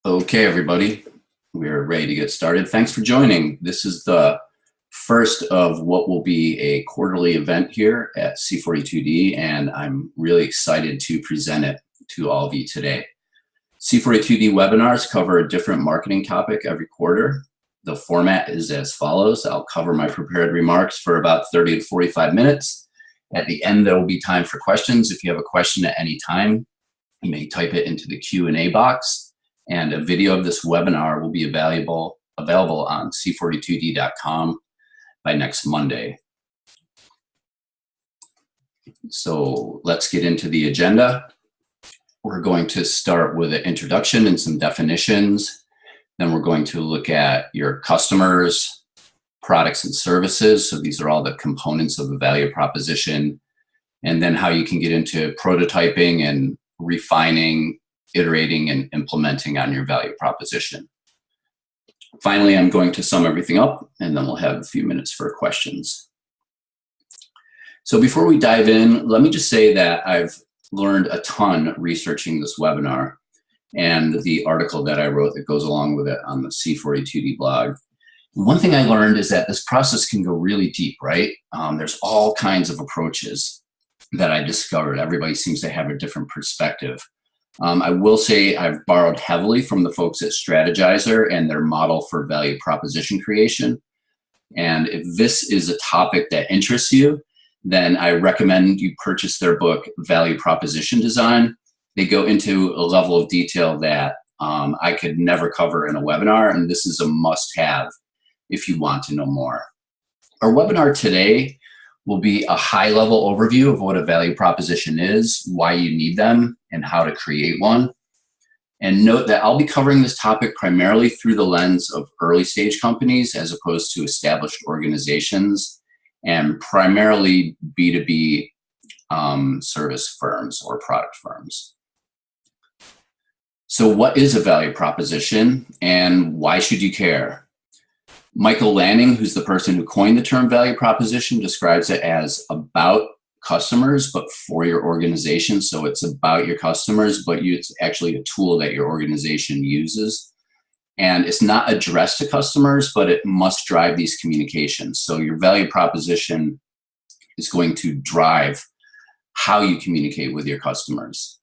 Okay, everybody, we're ready to get started. Thanks for joining. This is the first of what will be a quarterly event here at C42D, and I'm really excited to present it to all of you today. C42D webinars cover a different marketing topic every quarter. The format is as follows. I'll cover my prepared remarks for about 30 to 45 minutes. At the end, there will be time for questions. If you have a question at any time, you may type it into the Q&A box. And a video of this webinar will be available on c42d.com by next Monday. So let's get into the agenda. We're going to start with an introduction and some definitions. Then we're going to look at your customers, products, and services. So these are all the components of the value proposition. And then how you can get into prototyping and refining, iterating, and implementing on your value proposition. Finally, I'm going to sum everything up, and then we'll have a few minutes for questions. So before we dive in, let me just say that I've learned a ton researching this webinar and the article that I wrote that goes along with it on the C42D blog. One thing I learned is that this process can go really deep, right? There's all kinds of approaches that I discovered. Everybody seems to have a different perspective. I will say I've borrowed heavily from the folks at Strategyzer and their model for value proposition creation. And if this is a topic that interests you, then I recommend you purchase their book, Value Proposition Design. They go into a level of detail that I could never cover in a webinar, and this is a must-have if you want to know more. Our webinar today will be a high-level overview of what a value proposition is, why you need them, and how to create one. And note that I'll be covering this topic primarily through the lens of early-stage companies as opposed to established organizations and primarily B2B service firms or product firms. So what is a value proposition and why should you care? Michael Lanning, who's the person who coined the term value proposition, describes it as about customers, but for your organization. So it's about your customers, but it's actually a tool that your organization uses. And it's not addressed to customers, but it must drive these communications. So your value proposition is going to drive how you communicate with your customers.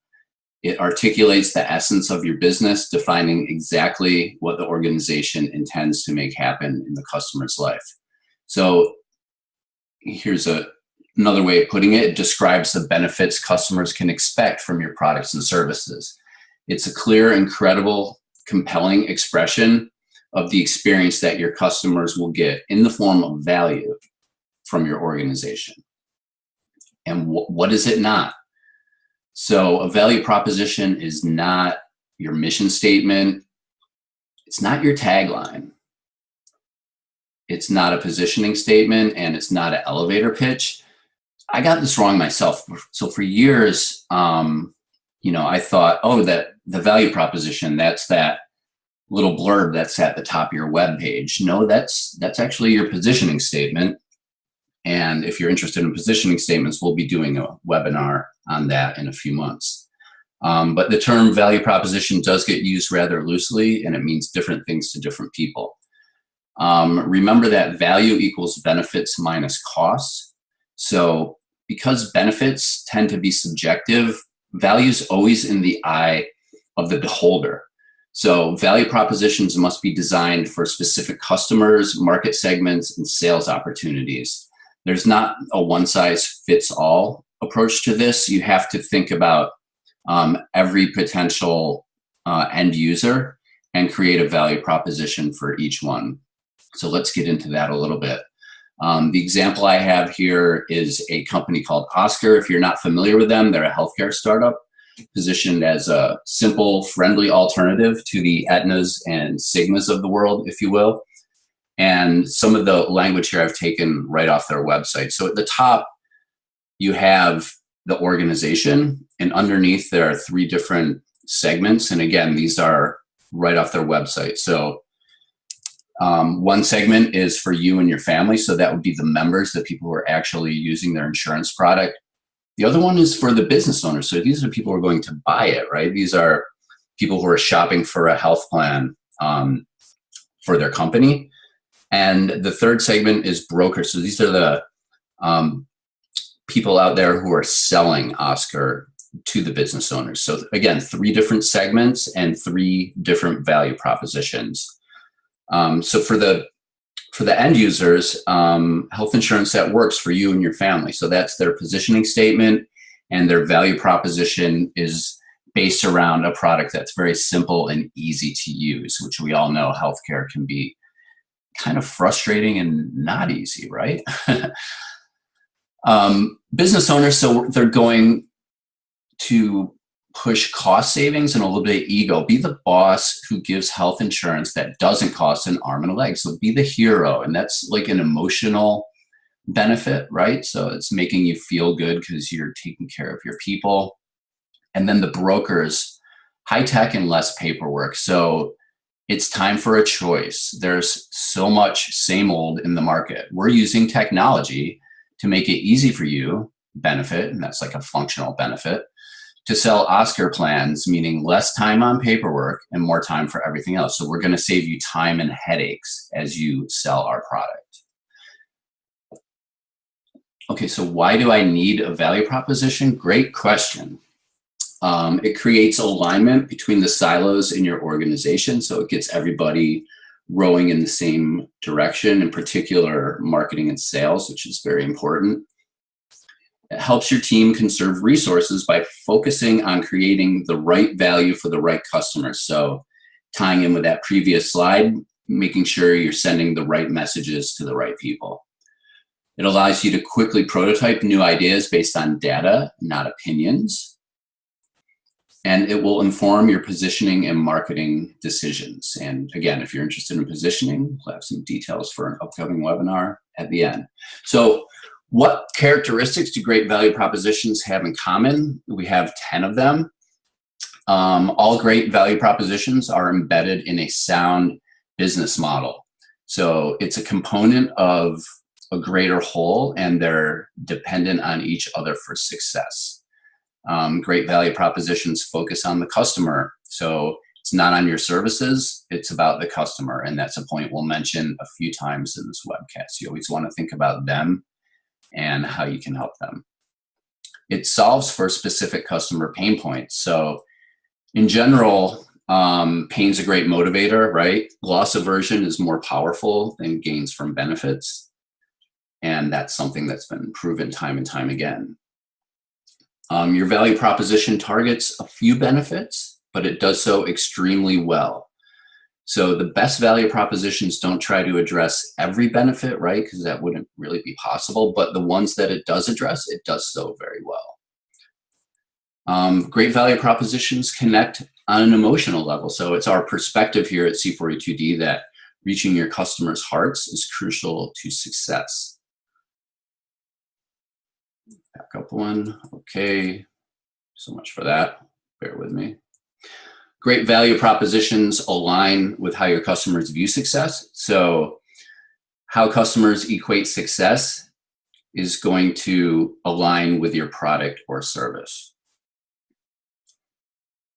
It articulates the essence of your business, defining exactly what the organization intends to make happen in the customer's life. So here's another way of putting it. It describes the benefits customers can expect from your products and services. It's a clear, incredible, compelling expression of the experience that your customers will get in the form of value from your organization. And what is it not? So a value proposition is not your mission statement. It's not your tagline. It's not a positioning statement, and it's not an elevator pitch. I got this wrong myself. So for years, I thought, oh, that the value proposition, that's that little blurb that's at the top of your web page. No, that's actually your positioning statement. And if you're interested in positioning statements, we'll be doing a webinar on that in a few months. But the term value proposition does get used rather loosely, and it means different things to different people. Remember that value equals benefits minus costs. So because benefits tend to be subjective, value is always in the eye of the beholder. So value propositions must be designed for specific customers, market segments, and sales opportunities. There's not a one-size-fits-all approach to this. You have to think about every potential end user and create a value proposition for each one. So let's get into that a little bit. The example I have here is a company called Oscar. If you're not familiar with them, they're a healthcare startup positioned as a simple, friendly alternative to the Aetnas and Cignas of the world, if you will. And some of the language here I've taken right off their website. So at the top, you have the organization, and underneath there are 3 different segments. And again, these are right off their website. So one segment is for you and your family. So that would be the members, the people who are actually using their insurance product. The other one is for the business owners. So these are the people who are going to buy it, right? These are people who are shopping for a health plan for their company. And the third segment is brokers. So these are the people out there who are selling Oscar to the business owners. So again, 3 different segments and 3 different value propositions. So for the end users, health insurance that works for you and your family. So that's their positioning statement, and their value proposition is based around a product that's very simple and easy to use, which we all know healthcare can be kind of frustrating and not easy, right? Business owners, so they're going to push cost savings and a little bit of ego. Be the boss who gives health insurance that doesn't cost an arm and a leg. So be the hero. And that's like an emotional benefit, right? So it's making you feel good because you're taking care of your people. And then the brokers, high tech and less paperwork. So it's time for a choice. There's so much same old in the market. We're using technology to make it easy for you, benefit, and that's like a functional benefit, to sell Oscar plans, meaning less time on paperwork and more time for everything else. So we're going to save you time and headaches as you sell our product. Okay, so why do I need a value proposition? Great question. It creates alignment between the silos in your organization, so it gets everybody rowing in the same direction, in particular marketing and sales, which is very important. It helps your team conserve resources by focusing on creating the right value for the right customers. So tying in with that previous slide, making sure you're sending the right messages to the right people. It allows you to quickly prototype new ideas based on data, not opinions. And it will inform your positioning and marketing decisions. And again, if you're interested in positioning, we'll have some details for an upcoming webinar at the end. So what characteristics do great value propositions have in common? We have 10 of them. All great value propositions are embedded in a sound business model. So it's a component of a greater whole, and they're dependent on each other for success. Great value propositions focus on the customer. So it's not on your services, it's about the customer. And that's a point we'll mention a few times in this webcast. You always want to think about them and how you can help them. It solves for specific customer pain points. So in general, pain's a great motivator, right? Loss aversion is more powerful than gains from benefits. And that's something that's been proven time and time again. Your value proposition targets a few benefits, but it does so extremely well. So the best value propositions don't try to address every benefit, right? Because that wouldn't really be possible. But the ones that it does address, it does so very well. Great value propositions connect on an emotional level. So it's our perspective here at C42D that reaching your customers' hearts is crucial to success. Back up one. Okay. So much for that. Bear with me. Great value propositions align with how your customers view success. So how customers equate success is going to align with your product or service.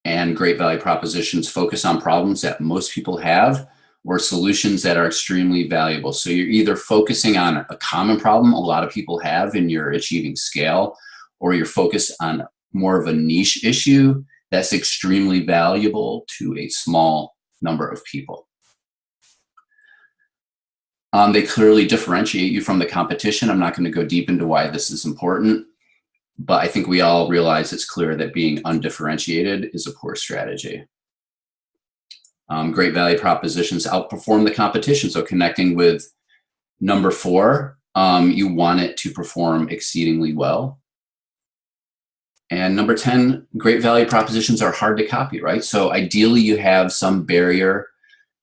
And great value propositions focus on problems that most people have or solutions that are extremely valuable. So you're either focusing on a common problem a lot of people have and you're achieving scale, or you're focused on more of a niche issue that's extremely valuable to a small number of people. They clearly differentiate you from the competition. I'm not going to go deep into why this is important, but I think we all realize it's clear that being undifferentiated is a poor strategy. Great value propositions outperform the competition. So connecting with number 4, you want it to perform exceedingly well. And number 10, great value propositions are hard to copy, right? So ideally you have some barrier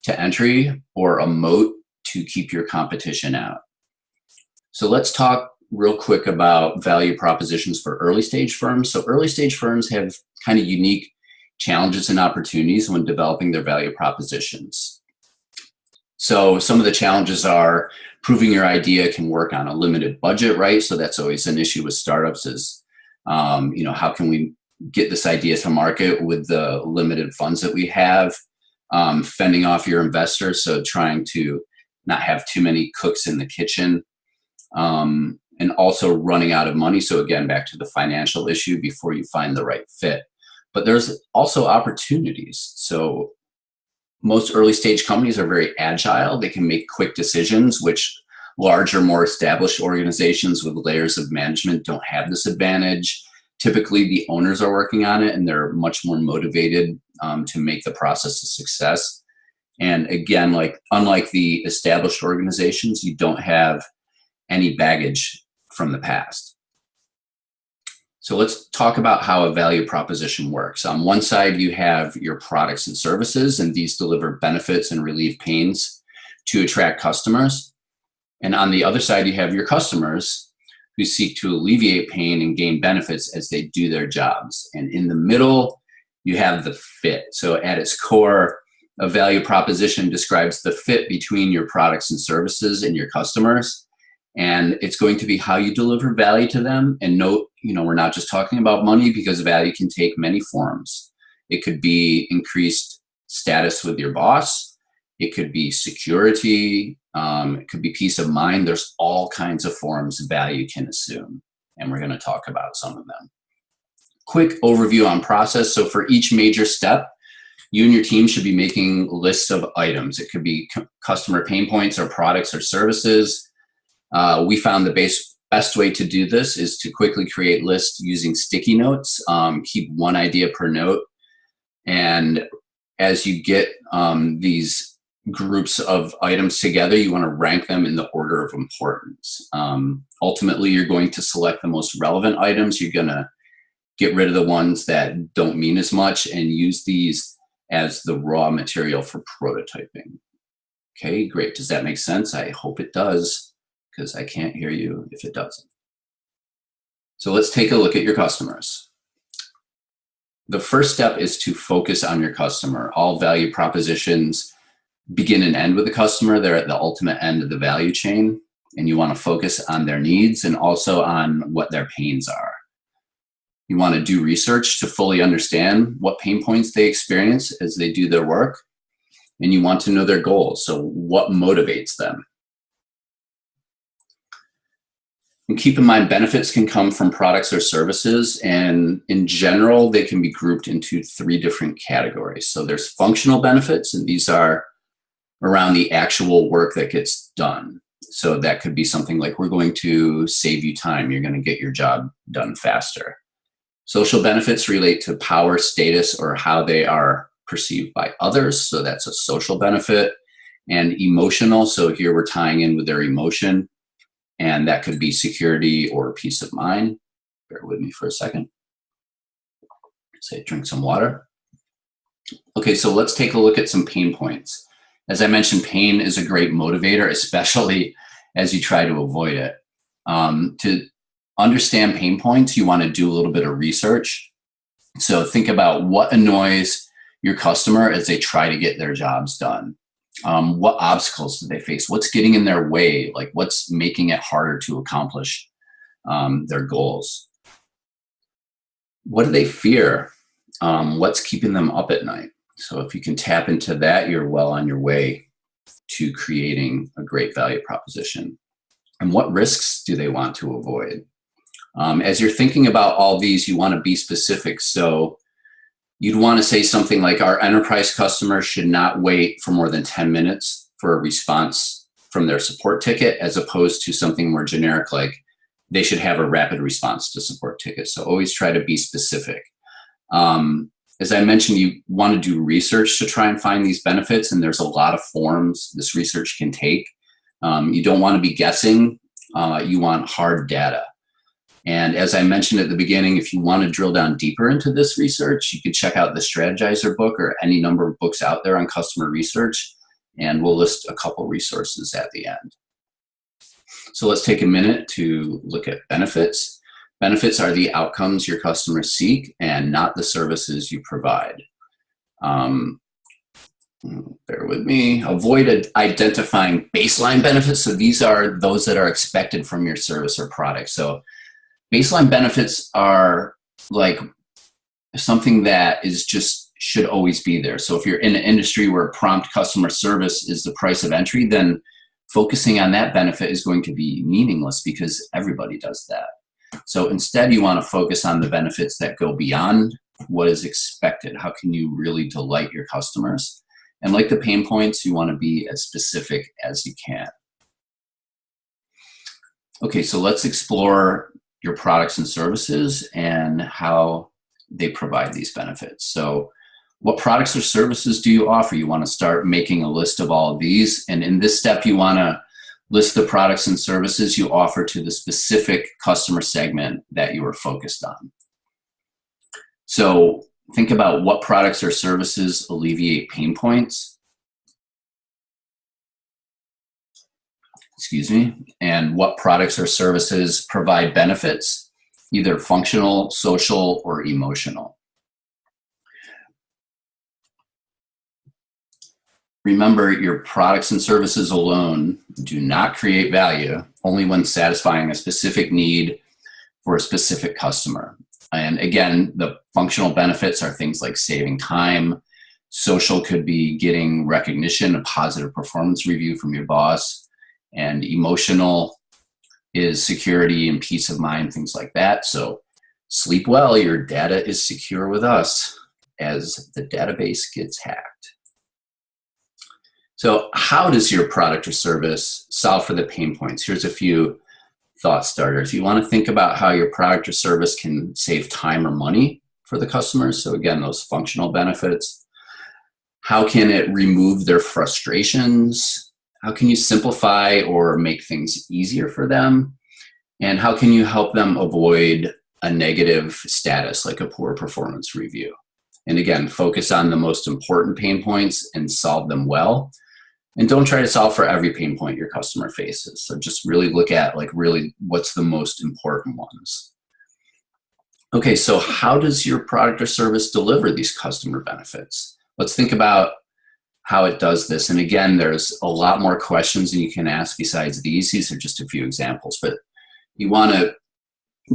to entry or a moat to keep your competition out. So let's talk real quick about value propositions for early stage firms. So early stage firms have kind of unique challenges and opportunities when developing their value propositions. So some of the challenges are proving your idea can work on a limited budget, right? So that's always an issue with startups is, how can we get this idea to market with the limited funds that we have, fending off your investors, so trying to not have too many cooks in the kitchen, and also running out of money. So again, back to the financial issue before you find the right fit. But there's also opportunities. So most early stage companies are very agile. They can make quick decisions, which larger, more established organizations with layers of management don't have this advantage. Typically, the owners are working on it and they're much more motivated to make the process a success. And again, unlike the established organizations, you don't have any baggage from the past. So let's talk about how a value proposition works. On one side, you have your products and services, and these deliver benefits and relieve pains to attract customers. And on the other side, you have your customers who seek to alleviate pain and gain benefits as they do their jobs. And in the middle, you have the fit. So at its core, a value proposition describes the fit between your products and services and your customers. And it's going to be how you deliver value to them. And note, we're not just talking about money, because value can take many forms. It could be increased status with your boss. It could be security. It could be peace of mind. There's all kinds of forms value can assume, and we're going to talk about some of them. Quick overview on process. So for each major step, you and your team should be making lists of items. It could be customer pain points or products or services. We found the best way to do this is to quickly create lists using sticky notes. Keep one idea per note. And as you get these groups of items together, you want to rank them in the order of importance. Ultimately, you're going to select the most relevant items. You're going to get rid of the ones that don't mean as much and use these as the raw material for prototyping. Okay, great. Does that make sense? I hope it does, because I can't hear you if it doesn't. So let's take a look at your customers. The first step is to focus on your customer. All value propositions begin and end with the customer. They're at the ultimate end of the value chain, and you want to focus on their needs and also on what their pains are. You want to do research to fully understand what pain points they experience as they do their work, and you want to know their goals. So what motivates them? And keep in mind, benefits can come from products or services, and in general, they can be grouped into 3 different categories. So there's functional benefits, and these are around the actual work that gets done. So that could be something like, we're going to save you time. You're going to get your job done faster. Social benefits relate to power, status, or how they are perceived by others. So that's a social benefit. And emotional, so here we're tying in with their emotion. And that could be security or peace of mind. Bear with me for a second. Say, drink some water. Okay, so let's take a look at some pain points. As I mentioned, pain is a great motivator, especially as you try to avoid it. To understand pain points, you want to do a little bit of research. So think about what annoys your customer as they try to get their jobs done. What obstacles do they face? What's getting in their way? Like, what's making it harder to accomplish their goals? What do they fear? What's keeping them up at night? So if you can tap into that, you're well on your way to creating a great value proposition. And what risks do they want to avoid? As you're thinking about all these, you want to be specific. So you'd want to say something like, our enterprise customers should not wait for more than 10 minutes for a response from their support ticket, as opposed to something more generic like, they should have a rapid response to support tickets. So always try to be specific. As I mentioned, you want to do research to try and find these benefits, and there's a lot of forms this research can take. You don't want to be guessing. You want hard data. And as I mentioned at the beginning, if you want to drill down deeper into this research, you could check out the Strategizer book or any number of books out there on customer research, and we'll list a couple resources at the end. So let's take a minute to look at benefits. Benefits are the outcomes your customers seek and not the services you provide. Bear with me. Avoid identifying baseline benefits. So these are those that are expected from your service or product. So baseline benefits are like something that is just should always be there. So if you're in an industry where prompt customer service is the price of entry, then focusing on that benefit is going to be meaningless because everybody does that. So instead, you want to focus on the benefits that go beyond what is expected. How can you really delight your customers? And like the pain points, you want to be as specific as you can. Okay, so let's explore your products and services and how they provide these benefits. So what products or services do you offer? You want to start making a list of all of these. And in this step, you want to list the products and services you offer to the specific customer segment that you are focused on. So think about what products or services alleviate pain points. And what products or services provide benefits, either functional, social, or emotional. Remember, your products and services alone do not create value, only when satisfying a specific need for a specific customer. And again, the functional benefits are things like saving time. Social could be getting recognition, a positive performance review from your boss. And emotional is security and peace of mind, things like that. So sleep well, your data is secure with us as the database gets hacked. So how does your product or service solve for the pain points? Here's a few thought starters. You want to think about how your product or service can save time or money for the customers. So again, those functional benefits. How can it remove their frustrations? How can you simplify or make things easier for them? And how can you help them avoid a negative status like a poor performance review? And again, focus on the most important pain points and solve them well. And don't try to solve for every pain point your customer faces. So just really look at really what's the most important ones. Okay, so how does your product or service deliver these customer benefits? Let's think about how it does this. And again, there's a lot more questions than you can ask besides these. These are just a few examples, but you want to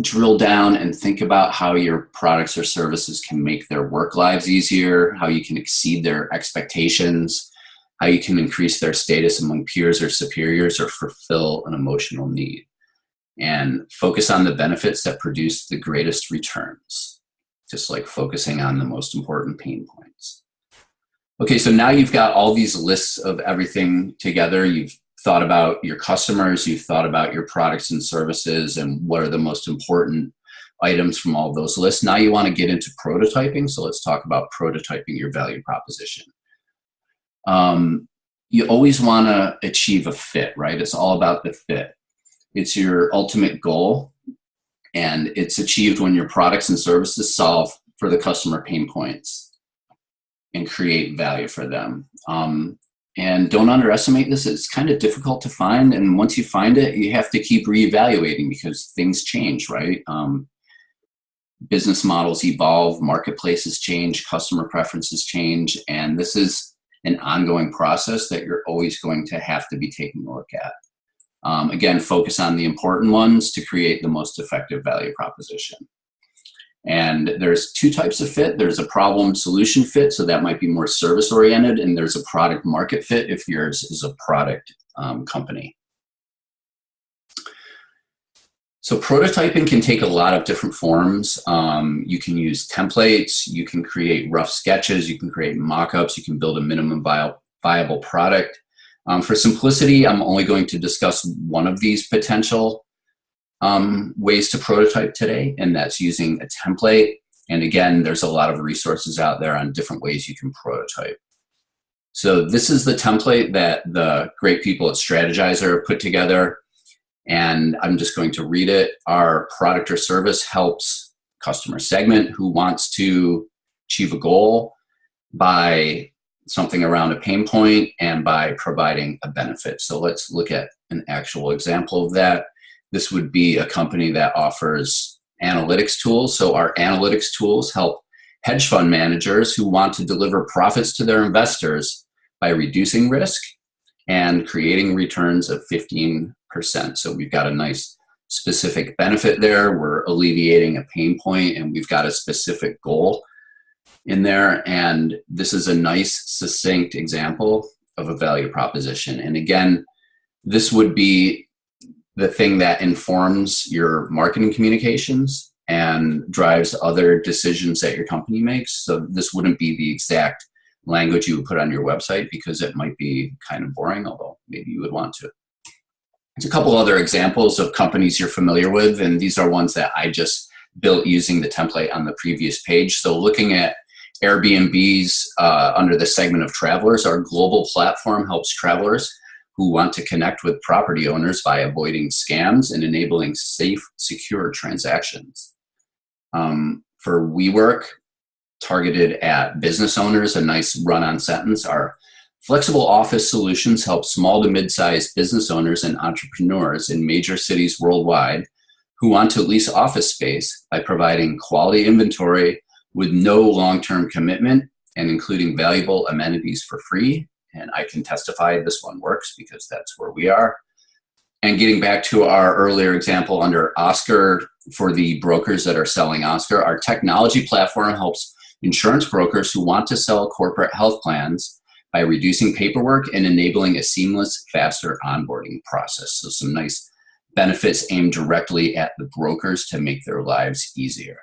drill down and think about how your products or services can make their work lives easier, how you can exceed their expectations, how you can increase their status among peers or superiors or fulfill an emotional need. And focus on the benefits that produce the greatest returns, just like focusing on the most important pain points. Okay, so now you've got all these lists of everything together. You've thought about your customers, you've thought about your products and services and what are the most important items from all those lists. Now you want to get into prototyping. So let's talk about prototyping your value proposition. You always want to achieve a fit, right? It's all about the fit. It's your ultimate goal, and it's achieved when your products and services solve for the customer pain points and create value for them. And don't underestimate this. It's kind of difficult to find. And once you find it, you have to keep reevaluating because things change, right? Business models evolve, marketplaces change, customer preferences change. And this is an ongoing process that you're always going to have to be taking a look at. Again, focus on the important ones to create the most effective value proposition. And there's two types of fit. There's a problem solution fit, so that might be more service oriented, and there's a product market fit if yours is a product company. So prototyping can take a lot of different forms. You can use templates, you can create rough sketches, you can create mock-ups, you can build a minimum viable product. For simplicity, I'm only going to discuss one of these potential ways to prototype today, and that's using a template. And again, there's a lot of resources out there on different ways you can prototype. So this is the template that the great people at Strategyzer put together. And I'm just going to read it. Our product or service helps customer segment who wants to achieve a goal by something around a pain point and by providing a benefit. So let's look at an actual example of that. This would be a company that offers analytics tools. So our analytics tools help hedge fund managers who want to deliver profits to their investors by reducing risk and creating returns of 15%. So we've got a nice specific benefit there. We're alleviating a pain point and we've got a specific goal in there. And this is a nice, succinct example of a value proposition. And again, this would be the thing that informs your marketing communications and drives other decisions that your company makes. So this wouldn't be the exact language you would put on your website because it might be kind of boring, although maybe you would want to. There's a couple other examples of companies you're familiar with, and these are ones that I just built using the template on the previous page. So looking at Airbnb's under the segment of travelers, our global platform helps travelers who want to connect with property owners by avoiding scams and enabling safe, secure transactions. For WeWork, targeted at business owners, a nice run-on sentence, our flexible office solutions help small to mid-sized business owners and entrepreneurs in major cities worldwide who want to lease office space by providing quality inventory with no long-term commitment and including valuable amenities for free. And I can testify this one works because that's where we are. And getting back to our earlier example under Oscar, for the brokers that are selling Oscar, our technology platform helps insurance brokers who want to sell corporate health plans by reducing paperwork and enabling a seamless, faster onboarding process. So some nice benefits aimed directly at the brokers to make their lives easier.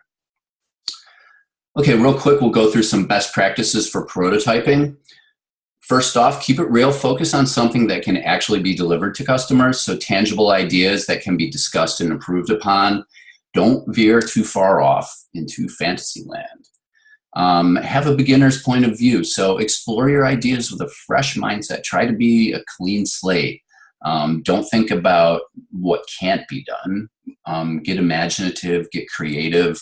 Okay, real quick, we'll go through some best practices for prototyping. First off, keep it real. Focus on something that can actually be delivered to customers, so tangible ideas that can be discussed and improved upon. Don't veer too far off into fantasy land. Have a beginner's point of view, so explore your ideas with a fresh mindset. Try to be a clean slate. Don't think about what can't be done. Get imaginative, get creative.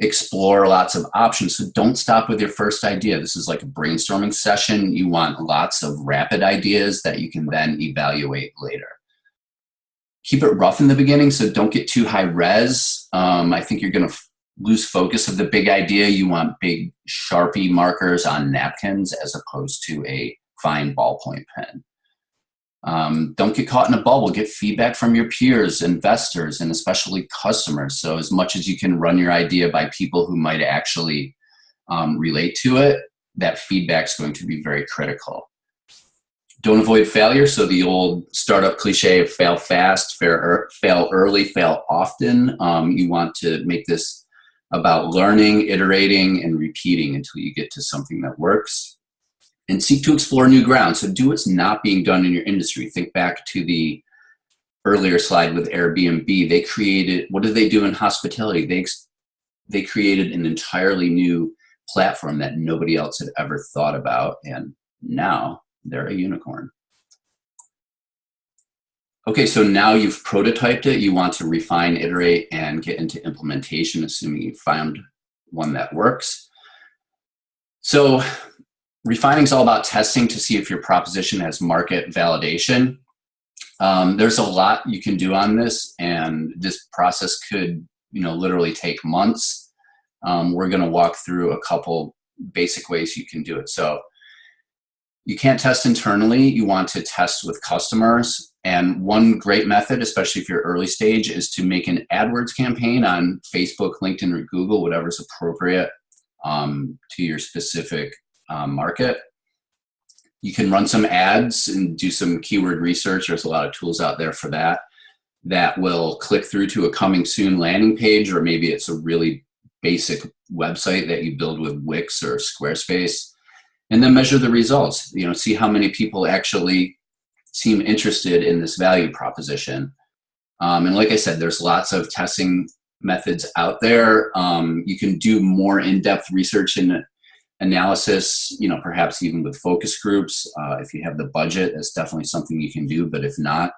Explore lots of options. So don't stop with your first idea. This is like a brainstorming session. You want lots of rapid ideas that you can then evaluate later. Keep it rough in the beginning, so don't get too high res. I think you're going to lose focus of the big idea. You want big Sharpie markers on napkins as opposed to a fine ballpoint pen. Don't get caught in a bubble. Get feedback from your peers, investors, and especially customers. So as much as you can run your idea by people who might actually relate to it, that feedback's going to be very critical. Don't avoid failure. So the old startup cliche of fail fast, fail early, fail often. You want to make this about learning, iterating, and repeating until you get to something that works. And seek to explore new ground. So do what's not being done in your industry. Think back to the earlier slide with Airbnb. They created, what did they do in hospitality? They created an entirely new platform that nobody else had ever thought about, and now they're a unicorn. Okay, so now you've prototyped it. You want to refine, iterate, and get into implementation, assuming you found one that works. So refining is all about testing to see if your proposition has market validation. There's a lot you can do on this, and this process could, literally take months. We're going to walk through a couple basic ways you can do it. So you can't test internally. You want to test with customers. And one great method, especially if you're early stage, is to make an AdWords campaign on Facebook, LinkedIn, or Google, whatever's appropriate to your specific market. You can run some ads and do some keyword research. There's a lot of tools out there for that will click through to a coming soon landing page, or maybe it's a really basic website that you build with Wix or Squarespace, and then measure the results. See how many people actually seem interested in this value proposition. And like I said, there's lots of testing methods out there. You can do more in-depth research and analysis, perhaps even with focus groups. If you have the budget, that's definitely something you can do. But if not,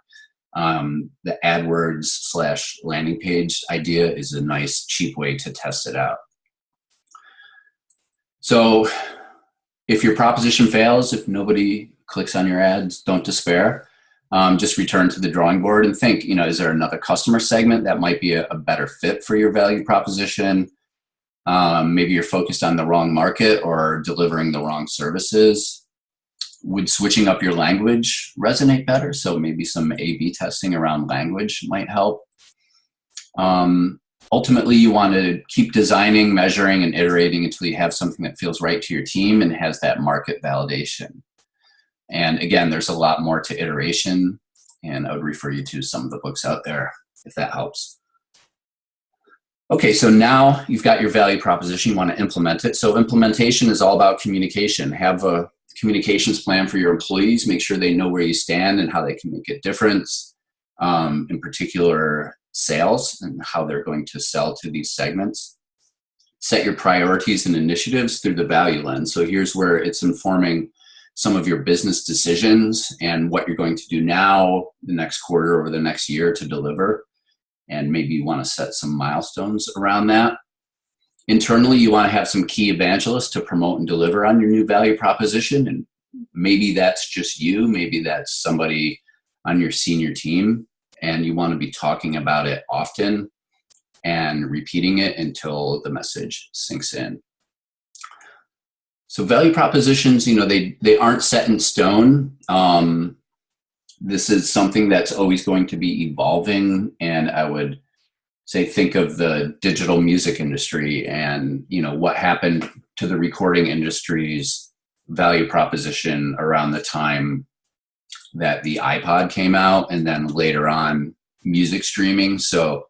the AdWords / landing page idea is a nice, cheap way to test it out. So if your proposition fails, if nobody clicks on your ads, don't despair. Just return to the drawing board and think, is there another customer segment that might be a better fit for your value proposition? Maybe you're focused on the wrong market or delivering the wrong services. Would switching up your language resonate better? So maybe some A/B testing around language might help. Ultimately, you want to keep designing, measuring, and iterating until you have something that feels right to your team and has that market validation. And again, there's a lot more to iteration, and I would refer you to some of the books out there if that helps. Okay, so now you've got your value proposition, you want to implement it. So implementation is all about communication. Have a communications plan for your employees, make sure they know where you stand and how they can make a difference, in particular sales and how they're going to sell to these segments. Set your priorities and initiatives through the value lens. So here's where it's informing some of your business decisions and what you're going to do now, the next quarter, or the next year to deliver. And maybe you want to set some milestones around that. Internally, you want to have some key evangelists to promote and deliver on your new value proposition. And maybe that's just you, maybe that's somebody on your senior team, and you want to be talking about it often and repeating it until the message sinks in. So value propositions, they aren't set in stone. This is something that's always going to be evolving, and I would say think of the digital music industry and what happened to the recording industry's value proposition around the time that the iPod came out, and then later on music streaming. So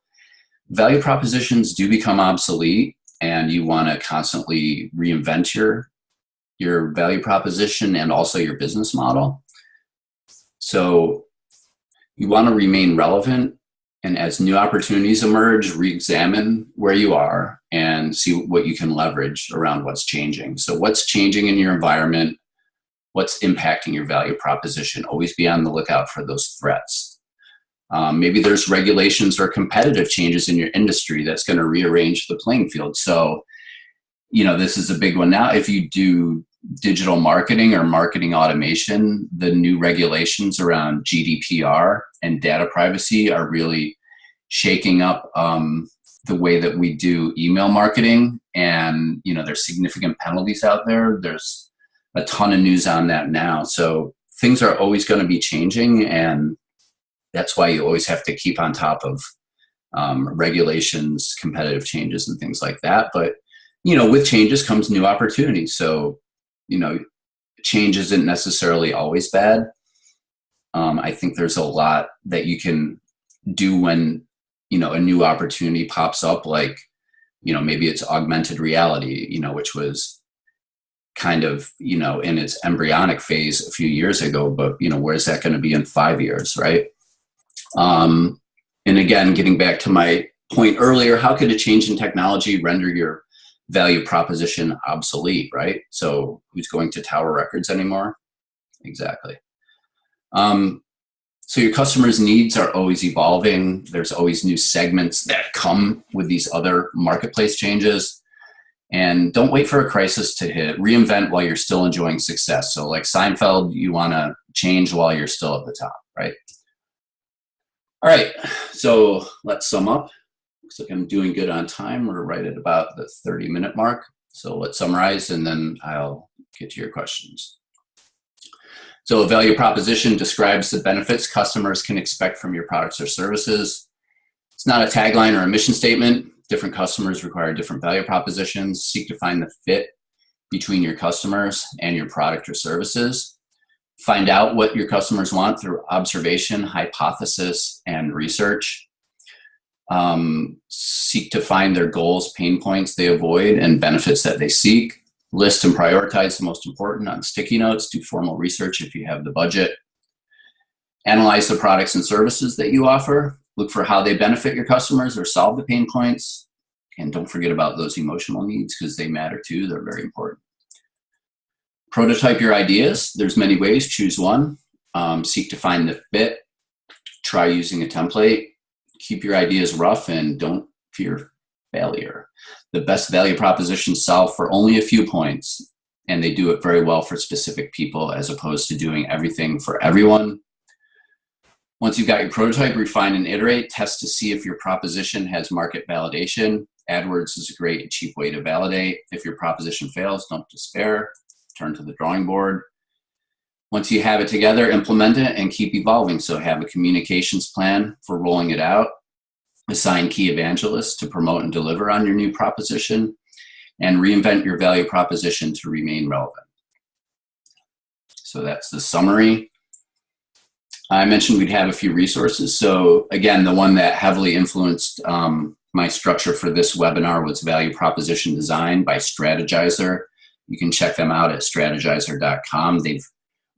value propositions do become obsolete, and you want to constantly reinvent your value proposition and also your business model. So you want to remain relevant, and as new opportunities emerge, re-examine where you are and see what you can leverage around what's changing. So what's changing in your environment? What's impacting your value proposition? Always be on the lookout for those threats. Maybe there's regulations or competitive changes in your industry that's going to rearrange the playing field. So, this is a big one now. If you do digital marketing or marketing automation, the new regulations around GDPR and data privacy are really shaking up the way that we do email marketing. And, there's significant penalties out there. There's a ton of news on that now. So things are always going to be changing, and that's why you always have to keep on top of regulations, competitive changes, and things like that. But, with changes comes new opportunities. So, change isn't necessarily always bad. I think there's a lot that you can do when, a new opportunity pops up, like, maybe it's augmented reality, which was kind of, in its embryonic phase a few years ago, but, where's that going to be in 5 years, right? And again, getting back to my point earlier, how could a change in technology render your value proposition obsolete, right? So who's going to Tower Records anymore? Exactly. So your customers' needs are always evolving. There's always new segments that come with these other marketplace changes. And don't wait for a crisis to hit. Reinvent while you're still enjoying success. So like Seinfeld, you want to change while you're still at the top, right? All right, so let's sum up. Looks like I'm doing good on time. We're right at about the 30-minute mark. So let's summarize, and then I'll get to your questions. So a value proposition describes the benefits customers can expect from your products or services. It's not a tagline or a mission statement. Different customers require different value propositions. Seek to find the fit between your customers and your product or services. Find out what your customers want through observation, hypothesis, and research. Seek to find their goals, pain points they avoid, and benefits that they seek. List and prioritize the most important on sticky notes. Do formal research if you have the budget. Analyze the products and services that you offer. Look for how they benefit your customers or solve the pain points. And don't forget about those emotional needs, because they matter too. They're very important. Prototype your ideas. There's many ways. Choose one. Seek to find the fit. Try using a template. Keep your ideas rough and don't fear failure. The best value propositions solve for only a few points, and they do it very well for specific people as opposed to doing everything for everyone. Once you've got your prototype, refine and iterate. Test to see if your proposition has market validation. AdWords is a great and cheap way to validate. If your proposition fails, don't despair. Turn to the drawing board. Once you have it together, implement it and keep evolving. So have a communications plan for rolling it out. assign key evangelists to promote and deliver on your new proposition, and reinvent your value proposition to remain relevant. So that's the summary. I mentioned we'd have a few resources. So again, the one that heavily influenced my structure for this webinar was Value Proposition Design by Strategizer. You can check them out at strategizer.com. They've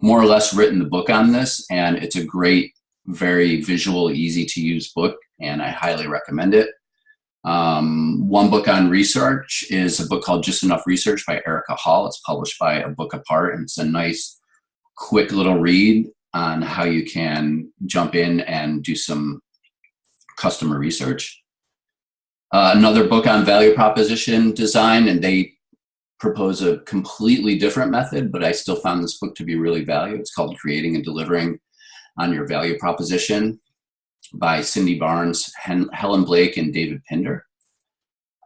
more or less written the book on this, and it's a great, very visual, easy to use book, and I highly recommend it. One book on research is a book called Just Enough Research by Erica Hall. It's published by A Book Apart, and it's a nice, quick little read on how you can jump in and do some customer research. Another book on value proposition design, and they propose a completely different method, but I still found this book to be really valuable. It's called Creating and Delivering on Your Value Proposition by Cindy Barnes, Helen Blake, and David Pinder.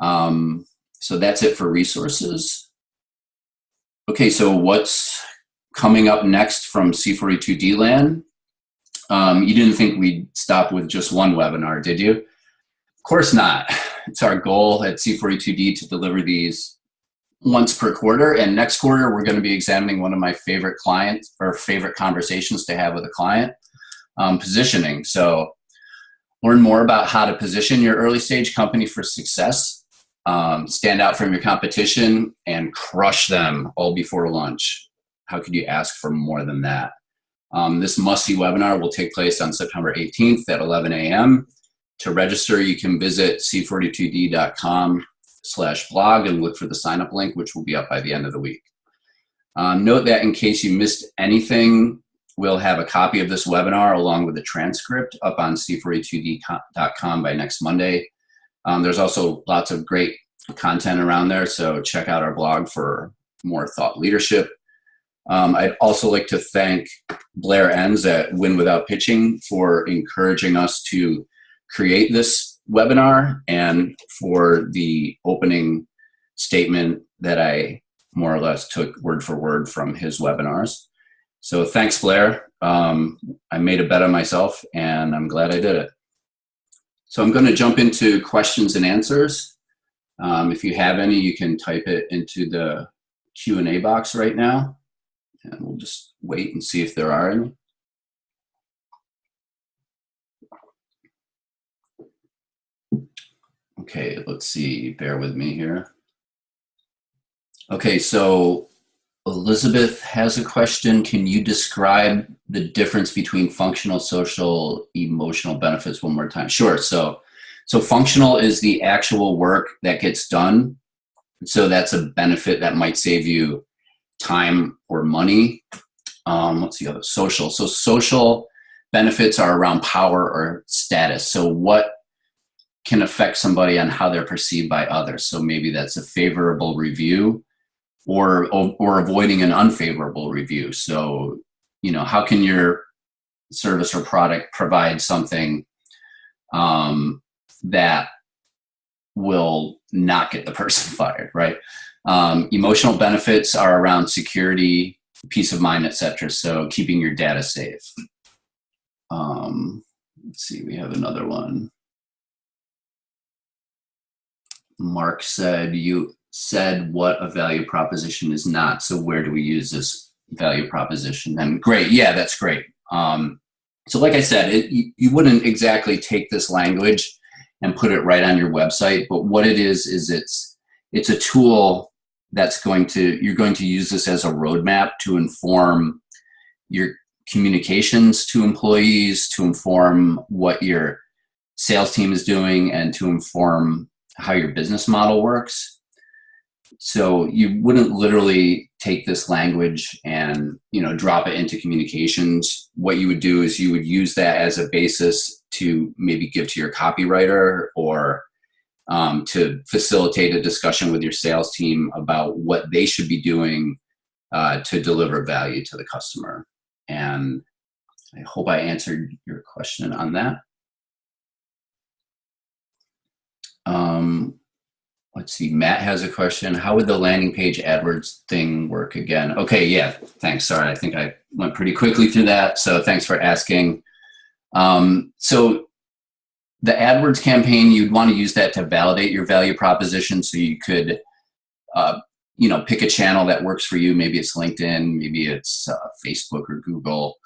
So that's it for resources. Okay, so what's coming up next from C42D land? You didn't think we'd stop with just one webinar, did you? Of course not. It's our goal at C42D to deliver these once per quarter, and next quarter we're going to be examining one of my favorite clients or favorite conversations to have with a client, positioning. So learn more about how to position your early stage company for success, stand out from your competition, and crush them all before lunch. How could you ask for more than that? This must-see webinar will take place on September 18th at 11 a.m. To register, you can visit c42d.com/blog and look for the sign-up link, which will be up by the end of the week. Note that in case you missed anything, we'll have a copy of this webinar along with the transcript up on c42d.com by next Monday. There's also lots of great content around there, so check out our blog for more thought leadership. I'd also like to thank Blair Enns at Win Without Pitching for encouraging us to create this webinar and for the opening statement that I more or less took word for word from his webinars. So thanks, Blair. I made a bet on myself, and I'm glad I did it. So I'm going to jump into questions and answers. If you have any, you can type it into the Q&A box right now, and we'll just wait and see if there are any. Okay, let's see. Bear with me here. Okay, so Elizabeth has a question. Can you describe the difference between functional, social, emotional benefits one more time? Sure. So functional is the actual work that gets done. So that's a benefit that might save you time or money. Let's see, other social. So social benefits are around power or status. So what can affect somebody on how they're perceived by others. So maybe that's a favorable review or avoiding an unfavorable review. So, you know, how can your service or product provide something that will not get the person fired, right? Emotional benefits are around security, peace of mind, etc. So keeping your data safe. Let's see, we have another one. Mark said, you said what a value proposition is not. So where do we use this value proposition? And great, yeah, that's great. So like I said, you wouldn't exactly take this language and put it right on your website, but what it is it's a tool that's you're going to use this as a roadmap to inform your communications to employees, to inform what your sales team is doing, and to inform how your business model works. So you wouldn't literally take this language and, you know, drop it into communications. What you would do is you would use that as a basis to maybe give to your copywriter or to facilitate a discussion with your sales team about what they should be doing to deliver value to the customer. And I hope I answered your question on that. Let's see, Matt has a question. How would the landing page AdWords thing work again? Okay, yeah, thanks. Sorry, I think I went pretty quickly through that. So thanks for asking. So The AdWords campaign, you'd want to use that to validate your value proposition. So you could, pick a channel that works for you. Maybe it's LinkedIn, maybe it's Facebook or Google.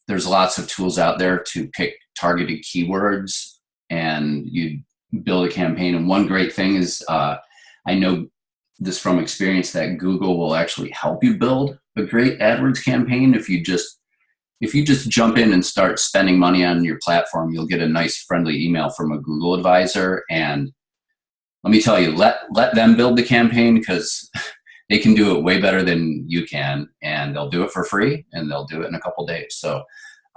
There's lots of tools out there to pick targeted keywords, and you build a campaign. And one great thing is, I know this from experience, that Google will actually help you build a great AdWords campaign. If you just jump in and start spending money on your platform, you'll get a nice friendly email from a Google advisor. And let me tell you, let them build the campaign, because they can do it way better than you can, and they'll do it for free, and they'll do it in a couple days. So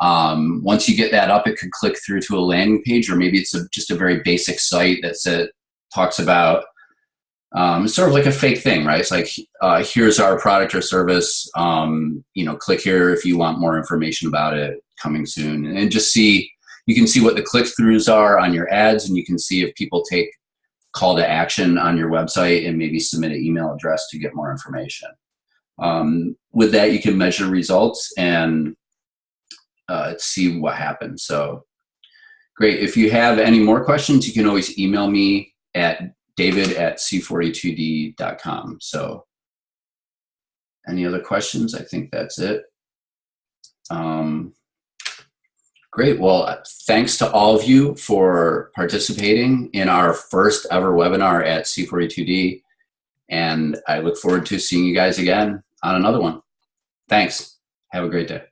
once you get that up, it could click through to a landing page, or maybe it's just a very basic site that talks about sort of like a fake thing, right? It's like, here's our product or service. Click here if you want more information about it, coming soon. And just you can see what the click-throughs are on your ads, and you can see if people take call to action on your website and maybe submit an email address to get more information. With that, you can measure results and see what happens. So great. If you have any more questions, you can always email me at david@c42d.com. So any other questions? I think that's it. Great. Well, thanks to all of you for participating in our first ever webinar at C42D. And I look forward to seeing you guys again on another one. Thanks. Have a great day.